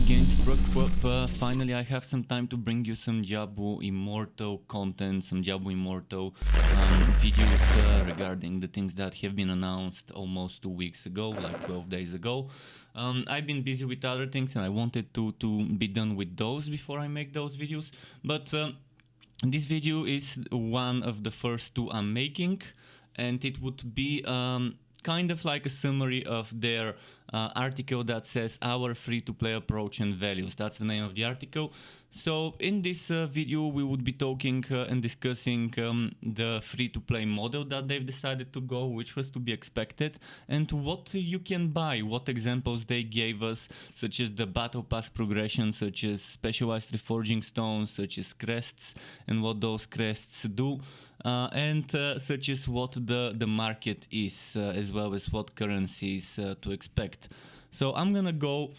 against Rock. Finally, I have some time to bring you some Diablo Immortal content, some Diablo Immortal videos regarding the things that have been announced almost 2 weeks ago, like 12 days ago. I've been busy with other things and I wanted to be done with those before I make those videos, but this video is one of the first two I'm making, and it would be kind of like a summary of their article that says our free-to-play approach and values. That's the name of the article. So in this video we would be talking and discussing the free-to-play model that they've decided to go, which was to be expected, and what you can buy, what examples they gave us, such as the battle pass progression, such as specialized reforging stones, such as crests, and what those crests do, and such as what the market is, as well as what currencies to expect. So I'm gonna go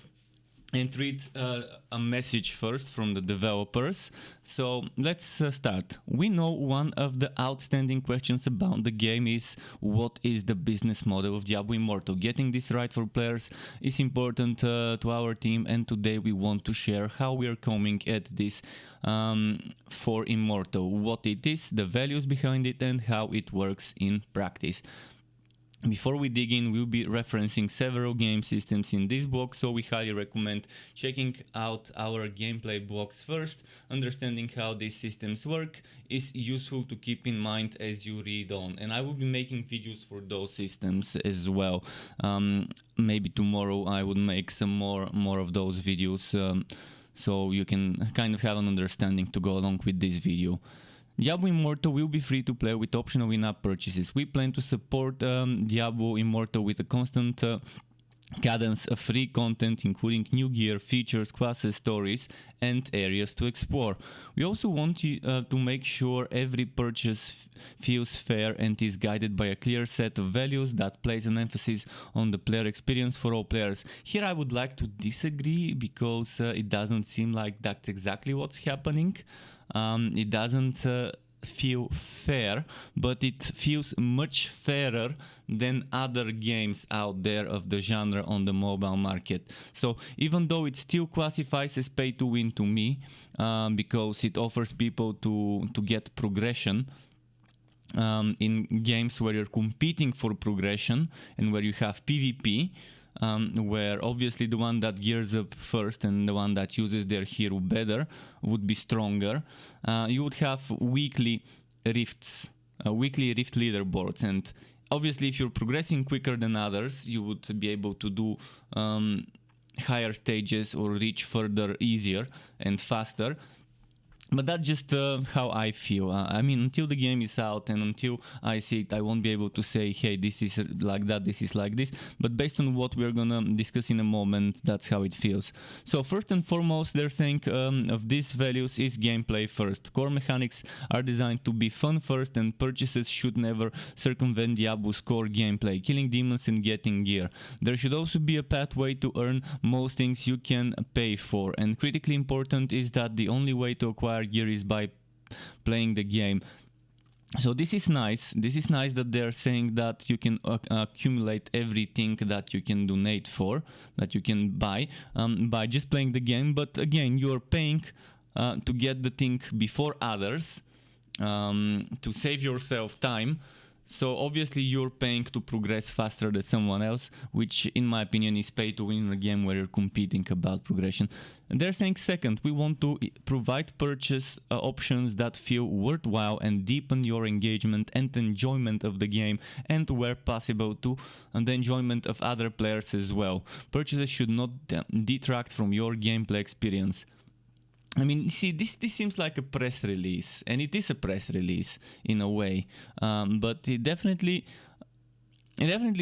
and read a message first from the developers. So let's start. We know one of the outstanding questions about the game is what is the business model of Diablo Immortal. Getting this right for players is important to our team, and today we want to share how we are coming at this for Immortal, what it is, the values behind it, and how it works in practice. Before we dig in, we'll be referencing several game systems in this blog, so we highly recommend checking out our gameplay blogs first. Understanding how these systems work is useful to keep in mind as you read on, and I will be making videos for those systems as well. Maybe tomorrow I would make some more of those videos, so you can kind of have an understanding to go along with this video. Diablo Immortal will be free to play with optional in-app purchases. We plan to support Diablo Immortal with a constant cadence of free content, including new gear, features, classes, stories, and areas to explore. We also want to make sure every purchase feels fair and is guided by a clear set of values that place an emphasis on the player experience for all players. Here I would like to disagree, because it doesn't seem like that's exactly what's happening. It doesn't feel fair, but it feels much fairer than other games out there of the genre on the mobile market. So even though it still classifies as pay to win to me, because it offers people to get progression in games where you're competing for progression and where you have PvP, where obviously the one that gears up first and the one that uses their hero better would be stronger. You would have weekly rifts, weekly rift leaderboards, and obviously if you're progressing quicker than others, you would be able to do higher stages or reach further easier and faster. But that's just how I feel. I mean, until the game is out and until I see it, I won't be able to say, hey, this is like that, this is like this. But based on what we're gonna discuss in a moment, that's how it feels. So first and foremost, they're saying of these values is gameplay first. Core mechanics are designed to be fun first, and purchases should never circumvent Diablo's core gameplay, killing demons and getting gear. There should also be a pathway to earn most things you can pay for, and critically important is that the only way to acquire gear is by playing the game. So this is nice. This is nice that they're saying that you can accumulate everything that you can donate for, that you can buy by just playing the game. But again, you're paying to get the thing before others, to save yourself time. So obviously you're paying to progress faster than someone else, which in my opinion is pay to win in a game where you're competing about progression. And they're saying second, we want to provide purchase options that feel worthwhile and deepen your engagement and enjoyment of the game, and where possible to the enjoyment of other players as well. Purchases should not detract from your gameplay experience. I mean, see, this seems like a press release, and it is a press release in a way, but it definitely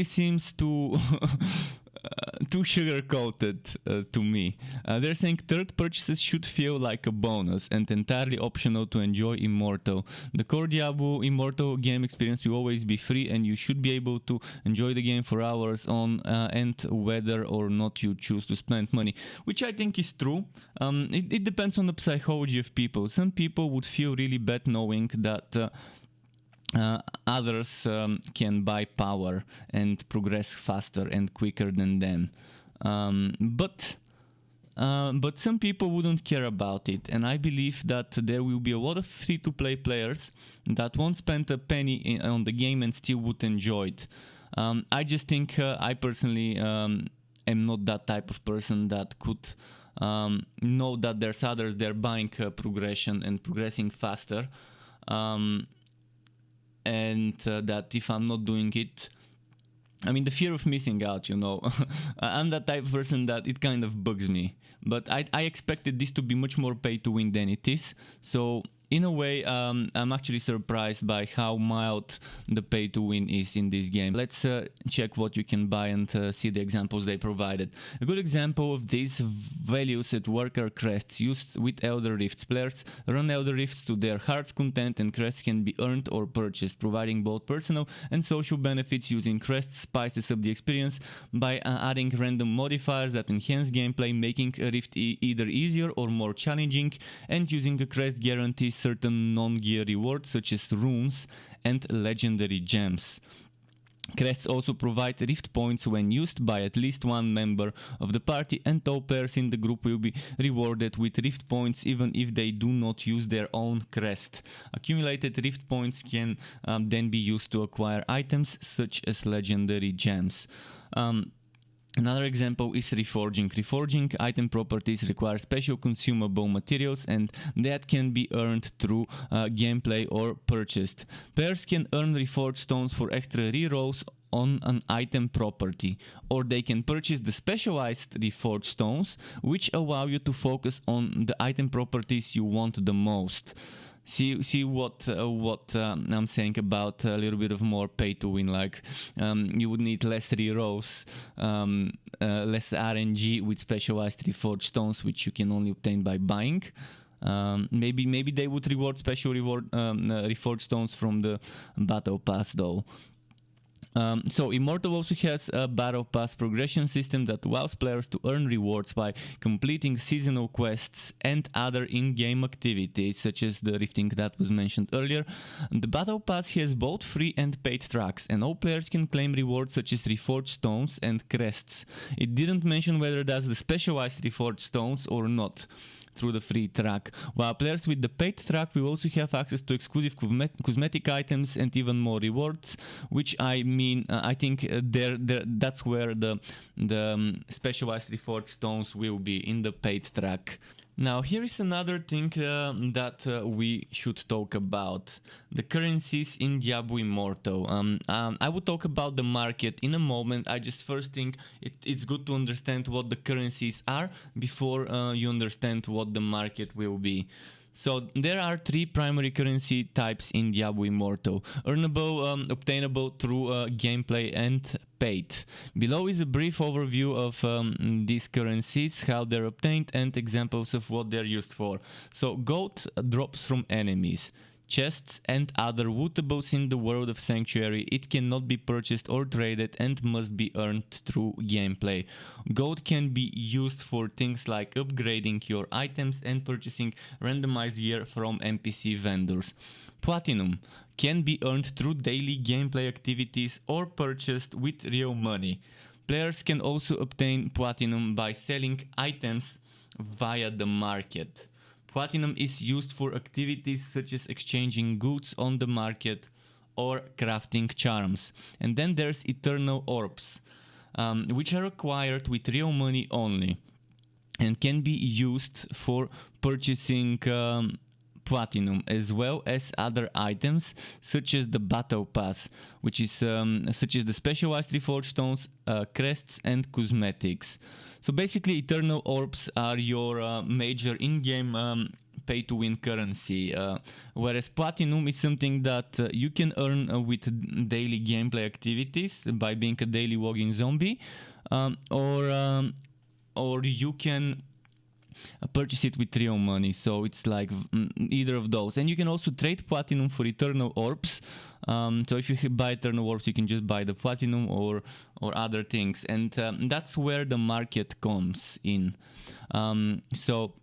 seems to too sugar-coated to me. They're saying third, purchases should feel like a bonus and entirely optional to enjoy Immortal. The core Diablo Immortal game experience will always be free, and you should be able to enjoy the game for hours on end, whether or not you choose to spend money, which I think is true. It depends on the psychology of people. Some people would feel really bad knowing that others can buy power and progress faster and quicker than them. But But some people wouldn't care about it, and I believe that there will be a lot of free-to-play players that won't spend a penny on the game and still would enjoy it. I just think I personally am not that type of person that could know that there's others they're buying progression and progressing faster, and that if I'm not doing it, I mean, the fear of missing out, you know. I'm that type of person that it kind of bugs me. But I expected this to be much more pay to win than it is. So in a way, I'm actually surprised by how mild the pay to win is in this game. Let's check what you can buy and see the examples they provided. A good example of these values at worker crests used with Elder Rifts. Players run Elder Rifts to their heart's content, and crests can be earned or purchased, providing both personal and social benefits. Using crests spices up the experience by adding random modifiers that enhance gameplay, making a rift either easier or more challenging, and using a crest guarantees certain non-gear rewards such as runes and legendary gems. Crests also provide rift points when used by at least one member of the party, and all players in the group will be rewarded with rift points even if they do not use their own crest. Accumulated rift points can then be used to acquire items such as legendary gems. Another example is reforging. Reforging item properties require special consumable materials, and that can be earned through gameplay or purchased. Players can earn reforged stones for extra rerolls on an item property, or they can purchase the specialized reforged stones, which allow you to focus on the item properties you want the most. See what I'm saying about a little bit of more pay to win. Like you would need less rerolls, less RNG with specialized reforged stones, which you can only obtain by buying. Maybe they would reward special reforged stones from the battle pass though. So Immortal also has a battle pass progression system that allows players to earn rewards by completing seasonal quests and other in-game activities such as the rifting that was mentioned earlier. The battle pass has both free and paid tracks, and all players can claim rewards such as reforged stones and crests. It didn't mention whether that's the specialized reforged stones or not through the free track, while players with the paid track will also have access to exclusive cosmetic items and even more rewards, which I mean, I think that's where the specialized reforged stones will be, in the paid track. Now here is another thing that we should talk about: the currencies in Diablo Immortal. I will talk about the market in a moment. I just first think it's good to understand what the currencies are before you understand what the market will be. So there are three primary currency types in Diablo Immortal: earnable, obtainable through gameplay, and paid. Below is a brief overview of these currencies, how they're obtained, and examples of what they're used for. So gold drops from enemies. Chests and other lootables in the world of Sanctuary. It cannot be purchased or traded and must be earned through gameplay. Gold can be used for things like upgrading your items and purchasing randomized gear from NPC vendors. Platinum can be earned through daily gameplay activities or purchased with real money. Players can also obtain platinum by selling items via the market. Platinum is used for activities such as exchanging goods on the market or crafting charms. And then there's eternal orbs, which are acquired with real money only and can be used for purchasing platinum, as well as other items such as the battle pass, which is such as the specialized reforged stones, crests, and cosmetics. So basically, eternal orbs are your major in-game pay-to-win currency, whereas platinum is something that you can earn with daily gameplay activities by being a daily logging zombie, or you can purchase it with real money. So it's like either of those, and you can also trade platinum for eternal orbs. So if you buy eternal orbs, you can just buy the platinum or other things, and that's where the market comes in. So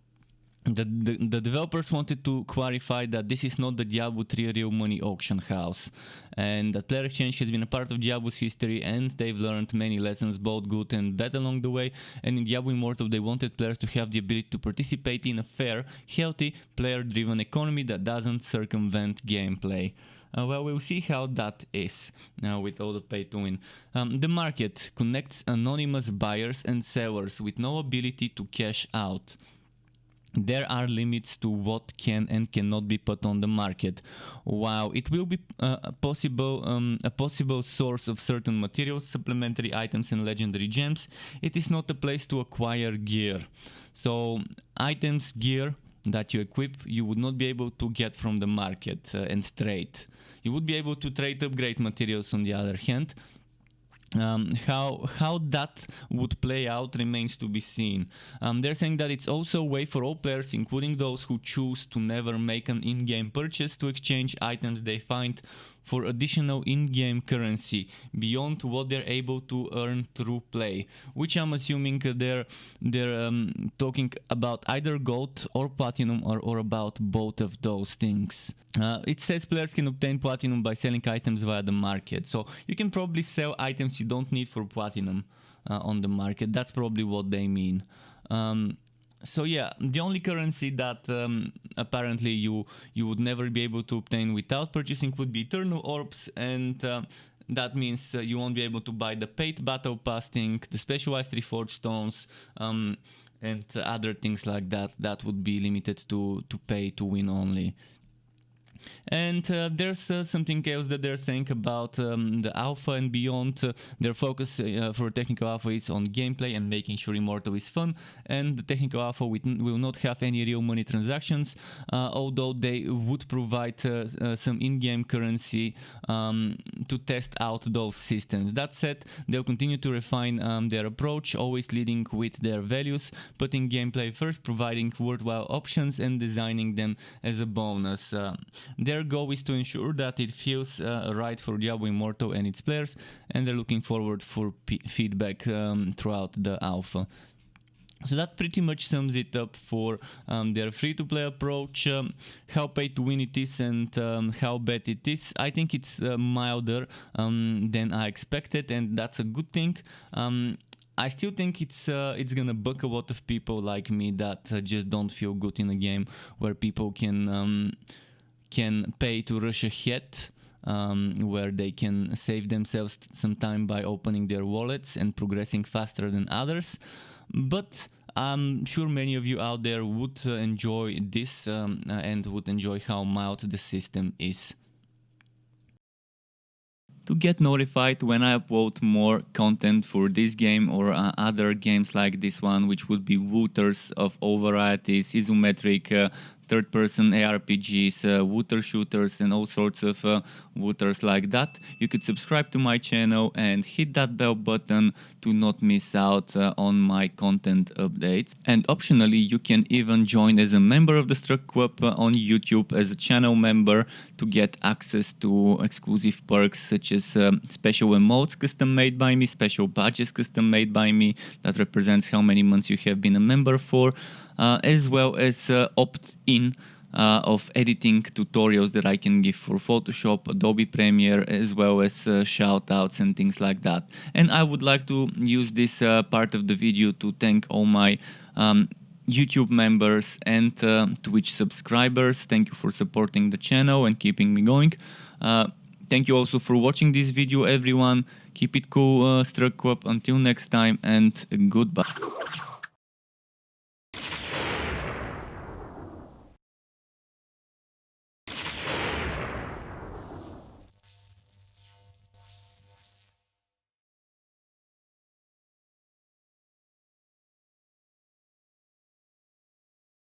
the developers wanted to clarify that this is not the Diablo 3 real money auction house, and that Player Exchange has been a part of Diablo's history, and they've learned many lessons, both good and bad, along the way. And in Diablo Immortal, they wanted players to have the ability to participate in a fair, healthy, player-driven economy that doesn't circumvent gameplay. Well, we'll see how that is with all the pay-to-win. The market connects anonymous buyers and sellers with no ability to cash out. There are limits to what can and cannot be put on the market. While it will be a possible source of certain materials, supplementary items and legendary gems, it is not a place to acquire gear. So items, gear that you equip, you would not be able to get from the market and trade. You would be able to trade upgrade materials on the other hand. How that would play out remains to be seen. They're saying that it's also a way for all players, including those who choose to never make an in-game purchase, to exchange items they find for additional in-game currency beyond what they're able to earn through play, which I'm assuming they're talking about either gold or platinum, or about both of those things. It says players can obtain platinum by selling items via the market, so you can probably sell items you don't need for platinum on the market. That's probably what they mean. So yeah, the only currency that apparently you would never be able to obtain without purchasing would be eternal orbs, and that means you won't be able to buy the paid battle pass thing, the specialized reforged stones, and other things like that. That would be limited to pay to win only. And there's something else that they're saying about the alpha and beyond. Their focus for technical alpha is on gameplay and making sure Immortal is fun, and the technical alpha will not have any real money transactions, although they would provide some in-game currency to test out those systems. That said, they'll continue to refine their approach, always leading with their values, putting gameplay first, providing worthwhile options, and designing them as a bonus. Their goal is to ensure that it feels right for Diablo Immortal and its players, and they're looking forward for feedback throughout the alpha. So that pretty much sums it up for their free-to-play approach, how pay-to-win it is, and how bad it is. I think it's milder than I expected, and that's a good thing. I still think it's gonna bug a lot of people like me that just don't feel good in a game where people can pay to rush ahead, where they can save themselves some time by opening their wallets and progressing faster than others. But I'm sure many of you out there would enjoy this and would enjoy how mild the system is. To get notified when I upload more content for this game or other games like this one, which would be wooters of all varieties, isometric, third-person ARPGs, wooter shooters, and all sorts of wooters like that, you could subscribe to my channel and hit that bell button to not miss out on my content updates. And optionally, you can even join as a member of the Struck Club on YouTube as a channel member to get access to exclusive perks such as special emotes custom made by me, special badges custom made by me that represents how many months you have been a member for, as well as opt-in of editing tutorials that I can give for Photoshop, Adobe Premiere, as well as shoutouts and things like that. And I would like to use this part of the video to thank all my YouTube members and Twitch subscribers. Thank you for supporting the channel and keeping me going. Thank you also for watching this video, everyone. Keep it cool, Struck Club. Until next time, and goodbye.